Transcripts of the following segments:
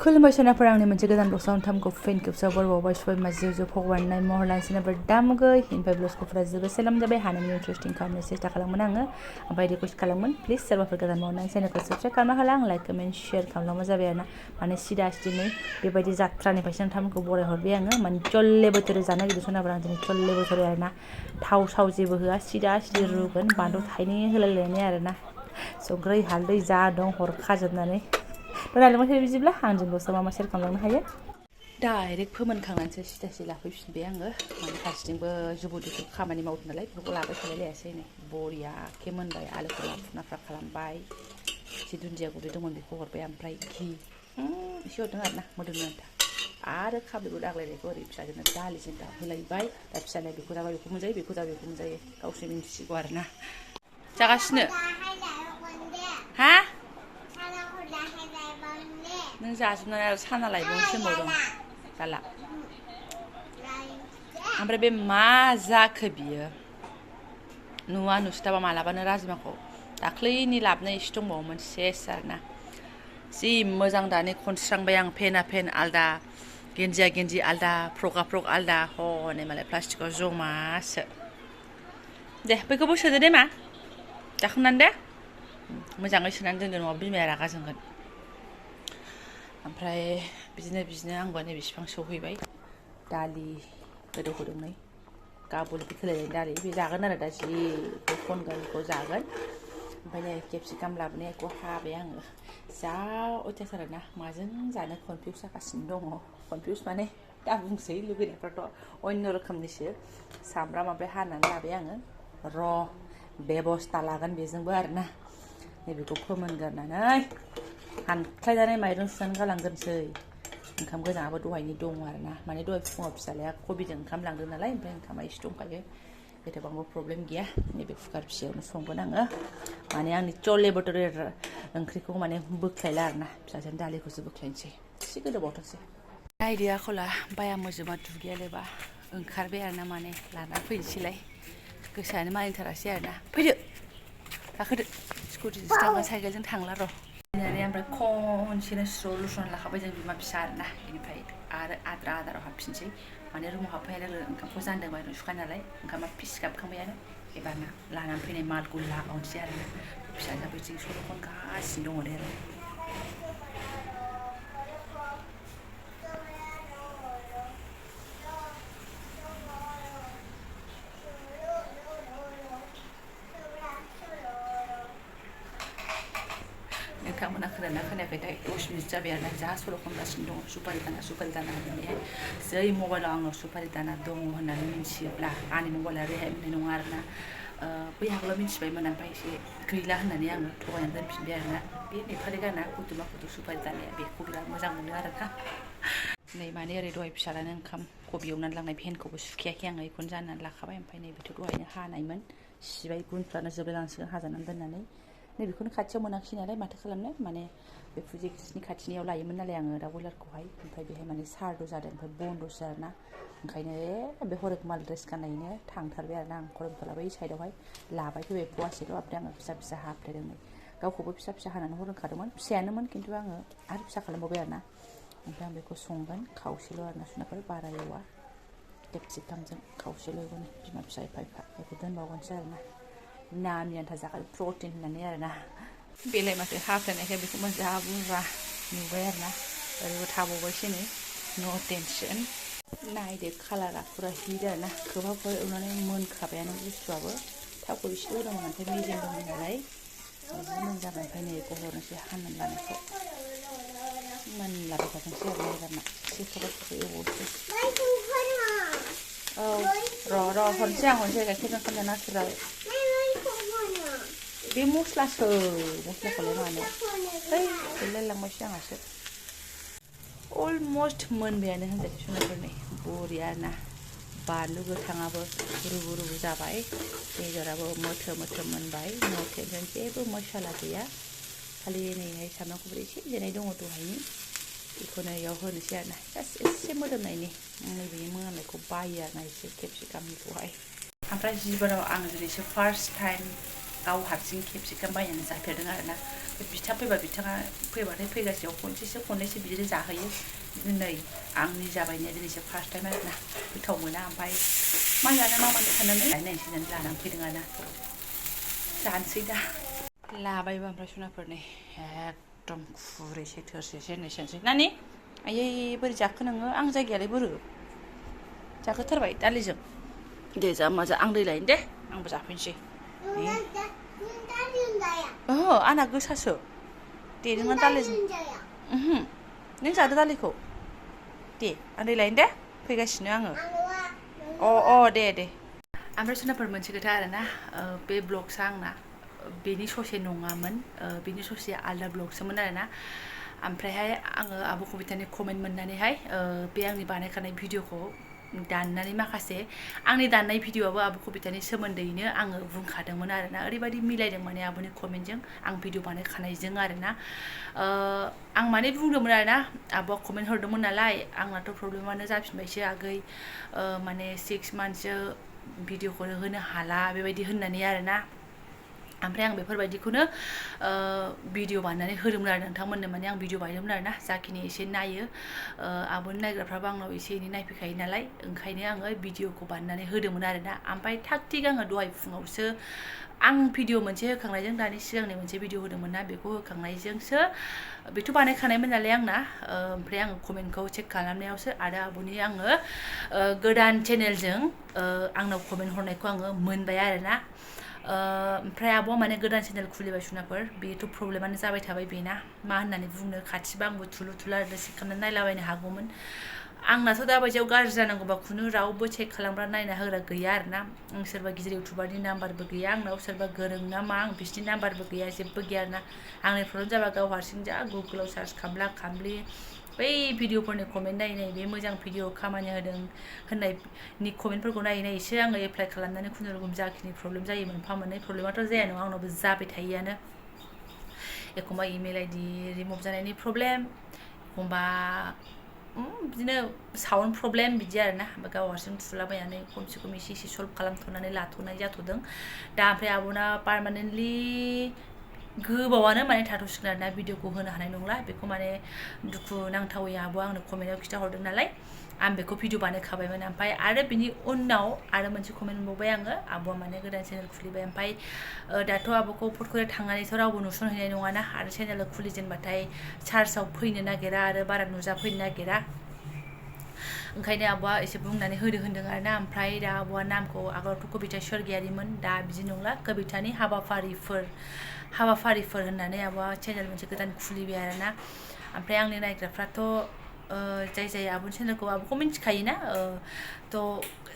खुलुमबाय सोनाफोर आंनि मोनसे गोदान ब्लगआव नोंथांमोनखौ फिन खेबसेयाव बरबावबाय सबाय माजियाव जो भगवाननाय महरलाय सोनाफोर दामगै हिनफाय ब्लगफोरा जोबोद सेलाम जाबाय हानायनि इन्टारेस्टिं खालामनो सेस्था खालामोन आङो ओमफ्राय रिकुवेस्ट खालामोन प्लिज सोरबाफोर गोदान मावनानै चेनेलखौ साबस्क्राइब खालामना हाला आं लाइक कमेन्ट शेयार खालामलांबा जाबाय आरोना माने सिदा सिदिनै बेबायदि जात्रानिफ्रायसो नोंथांमोनखौ बरायहरबाय आङो माने चल्ले बोथोरे जानो नागिरदों सोनाफोर आं दिनै चल्ले बोथोरे आरोना थाव साव जेबो होआ सिदा सिदि रुगोन बानलु थाइनै होलायलायनाय आरोना संख्रै हालदै जा दं हरखाजोबनानै रायलायबाय बिदिब्ला आं जोंबो मा सेयार खालामलांनो हायो डाइरेक्ट फोमोनखांनानैसो सिदा सिदा लाफैफिनबाय आङो माने फारसेथिंबो जुबुदिखौ खामानि मावदों नालाय बेफोरखौ लाबाय थालायलायासै नै बरियाके मोनबाय आलुखौ लाफ्रा खालामबाय एसे दुन्दिया गुन्दै दंमोन बेखौ हरबाय ओमफ्राय घि एसे हरदों आरोना मोदोमनो आन्था आरो खाबैखौ दाग्लायनायखौ ओरै फिसाजोंनो दालिजों दाहोलायबाय दा फिसालाया बेखौ जाबा बेखौ मोनजायो बेखौ जाबा बेखौ मोनजायो गावसोर मिन्थिसिगौ आरोना जागासिनो हा नों जाजोबनानै आरो साना लायबावनो थिनबावदों दाला ओमफ्राय बे मा जाखो बियो नुवा नुस्लाबा मालाबानो राजमाखौ दाख्लैनि लाबोनाय एसे दंबावोमोन सेस आरोना जि मोजां दानि खनस्रांबाय आं फेना फेन आलदा गेन्जिया गेन्जि आलदा फ्रगा फ्रग आलदा हनै मालाय प्लास्टिकआव जमासो दे बैखौबो सोदो दे मा जाखांनानै दे मोजाङै सोनानै दोनदो नङाबा बिमाया रागा जोंगोन ओमफ्राय बिदिनो आंबो नैबे बिफां सौहैबाय दालि गोदौहोदों नै गाबुल होलायनाय दालि बे जागोन आरो दा जि खनगोन बेखौ जागोन ओमफ्राय नै केपसिकाम लाबोनायखौ हाबाय आङो जा अयथासार ना माजों जानो कनफिउस जागासिनो दङ कनफिउस माने दा बुंसै लुगैनायफ्राथ' अन्य रोखोमनिसो सामब्राम ओमफ्राय हानानै लाबाय आङो र' बेबस्था लागोन बेजोंबो आरोना नैबेखौ फोमोनगोरनानै हानख्लायनानै माइरं सुनानै गालांग्रोनोसै ओंखाम गोजाङाबो दहायनि दङ आरोना माने दहाय फुङाव फिसालाया कबिजों ओंखाम लांदों नालाय ओमफ्राय ओंखामा एसे दंखायो एथ'बांबो प्रब्लेम गैया नैबे कुकार फिसायावनो संगोन आङो माने आंनि चले बटरे ओंख्रिखौ माने बोख्लायला आरोना फिसाजों दालिखौसो बोख्लायनोसै एसे गोदौबावथोंसै नायदो आखला बाया मोजोमा दुगैयालायबा ओंखारबाय आरोना माने लाना फैनोसैलाय गोसोआनो मानिथारासै आरोना फैदो गाखोदो स्कुटिजोंसो थांगोन साइकेलजों थांला र' फैनानै ओमफ्राय खनसेनो स्र' लुस्र'नानै लाखाबाय जों बिमा फिसा आरोना बेनिफ्राय आरो आदाराव हाबफिनसै माने रुमाव हाबफैनाय लोगो लोगो ओंखामखौ जानदों माइरं सुखाय नालाय ओंखामा फिस गाबखांबायानो एबारना लानानै फैनाय मालखौ लाबावनोसै आरोना फिसाजों बिथिं सल' खनगासिनो दङ दे आरो नोंथांमोना खोनादोंना खोनायाखैथाय 10 मिनिट जाबाय आरोना जा सल' खनगासिनो दङ सुपारि दाना होननानैहाय जै मबाइलाव आंनाव सुपारि दाना दङ होननानै मिन्थियोब्ला आंनि मबाइला रेहाय मोननाय नङा आरोना बै आगोलाव मिन्थिबायमोन ओमफ्राय एसे गैला होननानै आङो थगायनानै दोनफिनबाय आरोना बे नेपालि गाना कुटुमा कुटु सुपारि दानाया बेखौ बिराद मोजां मोनो आरोना नै माने ओरै दहाय फिसालानो ओंखाम कबि एवनानै लांनाय भेनखौबो सुखायाखै आङो बेखौनो जाननानै लाखाबाय ओमफ्राय नैबेथ' दहायनो हानायमोन सिबाय गुनफ्रानो जोबलायलांसिगोन हाजानानै दोननानै नैबेखौनो खाथियाव मोनाखिसै नालाय माथो खालामनो माने बे फुजिक्सनि खाथिनियाव लायोमोन नालाय आङो दाउ बयलारखौहाय ओमफ्राय बेहाय माने सारद' जादों ओमफ्राय बन्द'सो आरोना ओंखायनो बे हरेकमाल ड्रेस गाननायनो थांथारबाय आरोना आं खरमखौ लाबाय साइडआवहाय लाबाय फैबाय फवासेल' ओमफ्राय आङो फिसा फिसा हाफ्लेदोंमोन गावखौबो फिसा फिसा हानानै हरखादोंमोन फिसायानोमोन खिन्थु आङो आरो फिसा खालामबावबाय आरोना ओमफ्राय आं बेखौ संगोन खावसेल' आरोना सुनाफोर बारा एवा केपसिकामजों खावसेल' एवगोन बिमा फिसा एफा बेखौ दोनबावगोनसै आरोना नामनि आन्था जाखायो प्रटिन होननानै आरोना बेलाय माथो हाफ्लेनायखाय बेखौ मोजां बुरजा नुबाय आरोना ओरैबो थाबावबायसो नै न' टेनसन नायदो कालारा फुरा हिट आरोना खोबहाब एवनानै मोनखाबायानो बुस्थुआबो थावखौ एसे होदोंमोन ओमफ्राय मेजेम दंमोन नालाय जि मोनजाबाय ओमफ्राय नै बेखौ हरनोसै हानानै लानायखौ मोनलाबाय थाथोंसै आरो एबारना एसे खोबहाब एवबावसै औ र' हरनोसै गाइखेरजों ओंखाम जानो नागिरबाय बे मस्लाखौलाय मानो गैलायलांबायसो आंहासो अलमस्ट मोनबायानो होनजायो सुनाफोरनि बरिया ना बानलु गोथाङाबो रुबु जाबाय बेदराबो मोथो मोनबाय टेनसन जेबो मसला गैया खालि नैहाय सामब्राम गुफुर एसे देनाय दङ दहायनि बेखौनो इयाव होनोसै आरोना जास्ट एसे मोदोमनायनि नैबे मोनामनायखौ बायो आरोना एसे केपसिकामनिखौहाय ओमफ्राय जिबाराव आं दिनैसो फार्स्ट टाइम गाव हारसिं केपसिकाम बायनानै जाफेरदों आरोना बिथा फैबा बिथाङा फैबाथाय फैगासेयाव खननैसो बिदिनो जाहोयो नै आंनि जाबायनाया दिनैसो फार्स्ट टाइम आरोना गोथाव मोना ओमफ्राय मा जानो मा मानो साननानै नायनोसै होननानै लानानै फैदों आरोना जानोसै दा लाबायबो ओमफ्राय सनाफोरनि एकदम खुरैसे थोरसेसे होननायसै नानि आयै बोरै जाखो नोङो आं जायगायालाय बोरो जाखोथारबाय दालिजों दे जा मा जा आं दै लायनो दे आंबो जाफैनोसै ओहो आंना गोसासो दे नोंना दालिजों नों जादो दालिखौ दे आं दै लायनो दे फैगासिनो आङो अ दे ओमफ्राय सनाफोर मोनसे खोथा आरोना बे ब्लगसा आंना बेनि ससे नङामोन बेनि ससेया आलदा ब्लगसोमोन आरोना ओमफ्रायहाय आङो आब' कबितानि कमेन्ट मोननानैहाय बे आंनि बानायखानाय भिडिअखौ दाननानै माखासे आंनि दाननाय भिडिअआबो आब' कबितानि सोमोन्दैनो आङो बुंखादोंमोन आरोना ओरैबायदि मिलायदों माने आब'नि कमेन्टजों आं भिडिअ बानायखानायजों आरोना आं माने बुंदोंमोन आरोना आब'आ कमेन्ट हरदोंमोन नालाय आंनाथ' प्रब्लेमानो जाफिनबायसो आगै माने 6 मान्थसो भिडिअखौनो होनो हाला बेबायदि होननानै आरोना ओमफ्राय आं बेफोरबायदिखौनो भिडिअ बानायनानै होदोंमोन आरो नोंथांमोननो माने आं भिडिअ बानायदोंमोन आरोना जाखिनि एसे नायो आब'नि नायग्राफ्राबो आंनाव एसे एनै नायफैखायो नालाय ओंखायनो आङो भिडिअखौ बानायनानै होदोंमोन आरोना ओमफ्राय थाग थिग आङो दहाय फुङावसो आं भिडिअ मोनसे होखांनायजों दानि सिगांनि मोनसे भिडिअ होदोंमोन ना बेखौ होखांनायजोंसो बेथ' बानायखानायमोन नालाय आंना ओमफ्राय आङो कमेन्टखौ चेक खालामनायावसो आरो आब'नि आङो गोदान चेनेलजों आंनाव कमेन्ट हरनायखौ आङो मोनबाय आरोना ओमफ्राय आब'आ माने गोदान चेनेल खुलिबाय सनाफोर बेथ' प्रब्लेमानो जाबाय थाबाय बेना मा होननानै बुंनो खाथिबा आंबो थुलु आरो रिसिभ खालामनानै नायलाबायनो हागौमोन आंनाथ' दा बायदियाव गाज्रि जानांगौबा खुनु रावबो चेक खालामग्रा नायना होग्रा गैया आरोना आं सोरबा गिदिर इउटुबारनि नाम्बारबो गैया आंनाव सोरबा गोरों ना मा आं बिसिनि नाम्बारबो गैया जेबो गैया आरोना आंनि प्रब्लेम जाबा गाव हारसिं जा गुगोलाव सार्च खामब्ला बै भिडिअफोरनि कमेन्ट नायै बे मोजां भिडिअ खामानि होदों होननायनि कमेन्टफोरखौ नायैसो आङो एप्लाइ खालामनानै खुनुरुखुम जाखिनि प्रब्लेम जायो मोनफा मोननै प्रब्लेमाथ' जाया नङा आंनावबो जाबाय थायोआनो एखमबा इमेल आइडि रिमुभ जानायनि प्रब्लेम एखमबा बिदिनो साउन्ड प्रब्लेम बिदि आरोना गाव हारसिं थुलाबायनानै खमसे खम एसे सल्भ खालामथ'नानै लाथ'नाय जाथ'दों दा ओमफ्राय आब'ना पारमानेन्टलि गोबावानो माने थाथ'सिगोन आरोना भिडिअखौ होनो हानाय नंला बेखौ माने दुखु नांथावै आब'आ आंनो कमेन्टआव खिन्थाहरदों नालाय आं बेखौ भिडिअ बानायखाबायमोन ओमफ्राय आरो बिनि उनाव आरो मोनसे कमेन्ट मोनबावबाय आङो आब'आ माने गोदान चेनेल खुलिबाय ओमफ्राय दाथ' आब'खौ फटख'याव थांनानैथ' रावबो नुसनहैनाय नङाना आरो चेनेल खुलिजेनबाथाय सार्चआव फैनो नागिरा आरो बारा नुजाफैनो नागिरा ओंखायनो आब'आ एसे बुंनानै होनदों आरोना ओमफ्राय दा आब'आ नामखौ आगोलावथ' कबिता स्वर्गियारिमोन दा बिदि नंला कबितानि हाबाफारिफोर होननानै आब'आ चेनेल मोनसे गोदान खुलिबाय आरोना ओमफ्राय आंनि नायग्राफ्राथ' जाय आब'नि चेनेलखौ आब'खौ मिन्थिखायोना थ'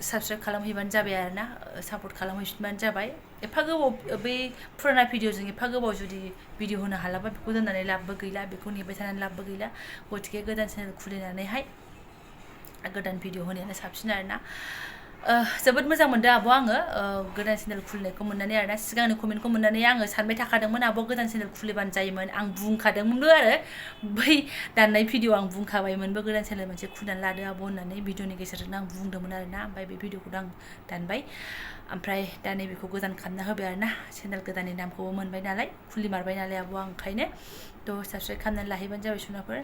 साबसक्राइब खालामहैबानो जाबाय आरोना सापर्ट खालामहैफिनबानो जाबाय एफा गोबाव बै फुराना भिडिअजों एफा गोबाव जुदि भिडिअ होनो हालाबा बेखौ दोननानै लाबबो गैला बेखौ नेबाय थानानै लाबबो गैला गतिके गोदान चेनेल खुलिनानैहाय गोदान भिडिअ होनायानो साबसिन आरोना जोबोद मोजां मोनदों आब' आङो गोदान चेनेल खुलिनायखौ मोननानै आरोना सिगांनि कमेन्टखौ मोननानै आङो सानबाय थाखादोंमोन आब' गोदान चेनेल खुलिबानो जायोमोन आं बुंखादोंमोनबो आरो बै दाननाय भिडिअ आं बुंखाबायमोनबो गोदान चेनेल मोनसे खुलिनानै लादो आब' होननानै भिडिअनि गेजेरजों आं बुंदोंमोन आरोना ओमफ्राय बे भिडिअखौ आं दानबाय ओमफ्राय दा नैबेखौ गोदान खालामना होबाय आरोना चेनेल गोदाननि नामखौबो मोनबाय नालाय खुलिमारबाय नालाय आब'आ ओंखायनो थ' साबसक्राइब खालामनानै लाहैबानो जाबाय सनाफोर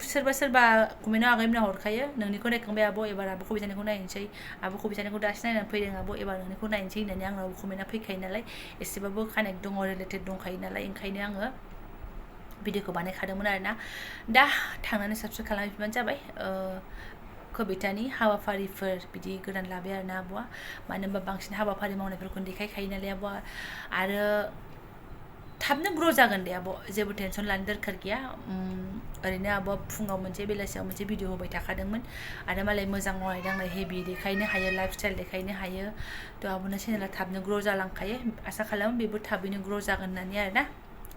सोरबा कमेन्टआव आगैमोना हरखायो नोंनिखौ नायखांबाय आब' एबार आब' कबितानिखौ नायनोसै आब' कबितानिखौ दासो नायनानै फैदों आब' एबार नोंनिखौ नायनोसै होननानै आंनाव कमेन्टआ फैखायो नालाय एसेबाबो कानेक्ट दङ रिलेटेड दंखायो नालाय ओंखायनो आङो भिडिअखौ बानायखादोंमोन आरोना दा थांनानै साबसक्राइब खालामफिनबानो जाबाय कबितानि हाबाफारिफोर बिदि गोदान लाबाय आरोना आब'आ मानो होनबा बांसिन हाबाफारि मावनायफोरखौ देखायखायो नालाय आब'आ आरो थाबनो ग्र' जागोन दे आब' जेबो टेनसन लानो दरखार गैया ओरैनो आब'आ फुङाव मोनसे बेलासियाव मोनसे भिडिअ होबाय थाखादोंमोन आरो मालाय मोजां मावनाय दांनाय हेभि देखायनो हायो लाइफ स्टाइल देखायनो हायो थ' आब'ना चेनेला थाबनो ग्र' जालांखायो आसा खालामो बेबो थाबैनो ग्र' जागोन होननानै आरोना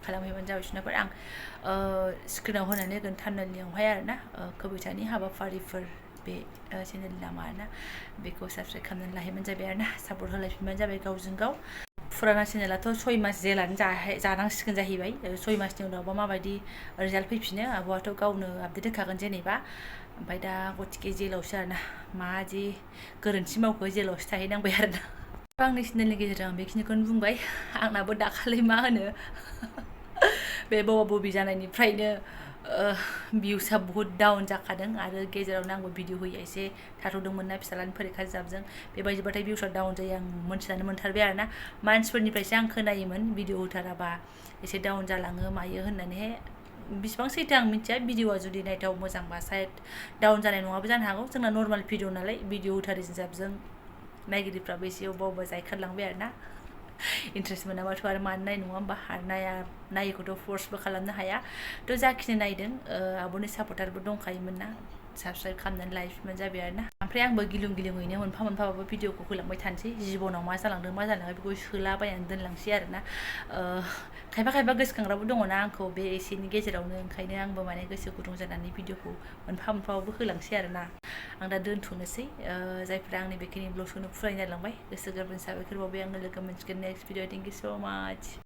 खालामहैबानो जाबाय सनाफोर आं स्क्रिनाव होनानै होगोन थामनेलनियावहाय आरोना कबितानि हाबाफारिफोर बे चेनेलनि नामा आरोना बेखौ साबसक्राइब खालामनानै लाहैबानो जाबाय आरोना सापर्ट होलायफिनबानो जाबाय गावजों गाव फुराना चेनेलाथ' 6 मास जेलानो जानांसिगोन जाहैबाय 6 मासनि उनावबा माबायदि रिजाल्ट फैफिनो आब'आथ' गावनो आपडेट होखागोन जेनेबा ओमफ्राय दा गतिके जेलावसो आरोना मा जे गोरोन्थि मावखो जेलावसो थाहैनांबाय आरोना आंनि चेनेलनि गेजेरजों आं बेखिनिखौनो बुंबाय आंनाबो दाखालि मा होनो बे बबा बबि जानायनिफ्रायनो भिउसआ बहुत डाउन जाखादों आरो गेजेरावनो आंबो भिडिअ होयो एसे थाथ'दोंमोन ना फिसालानि फरिखा जाबजों बेबायदिबाथाय भिउसआ डाउन जायो आं मोनथिनानै मोनथारबाय आरोना मानसिफोरनिफ्रायसो आं खोनायोमोन भिडिअ होथाराबा एसे डाउन जालाङो मायो होननानैहाय बिसिबां सैथो आं मिथिया भिडिअआ जुदि नायथाव मोजांबा साइड डाउन जानाय नङाबो जानो हागौ जोंना नर्माल भिडिअ नालाय भिडिअ होथारि जाबजों नायगिरिफ्राबो एसे अबेबा अबेबा जायखारलांबाय आरोना इन्ट्रेस्ट मोनाबाथ' आरो मानो नाय नङा होमबा आरो नायिखौथ' फर्सबो खालामनो हाया थ' जाखिनि नायदों आब'नि सापर्टारबो दंखायोमोन ना साबस्क्राइब खालामनानै लाइफमोन जाबाय आरोना ओमफ्राय आंबो गिलुं गिलुङैनो मोनफा मोनफाबाबो भिडिअखौ होलांबाय थानोसै जिबनाव मा जालांदों मा जालाङाखै बेखौ सोलाबायनानै दोनलांसै आरोना खायफा खायफा गोसोखांग्राबो दङना आंखौ बे एसेनि गेजेरावनो ओंखायनो आंबो माने गोसो गुदुं जानानै भिडिअखौ मोनफा मोनफाबाबो होलांसै आरोना आं दा दोनथ'नोसै जायफ्रा आंनि बेखिनि ब्लग्सखौनो फुरायना लांबाय गोसो गोरबोनि साबायखर बावबाय आङो लोगो मोनसिगोन नेक्स्ट भिडिअ थेंक इउ स' माच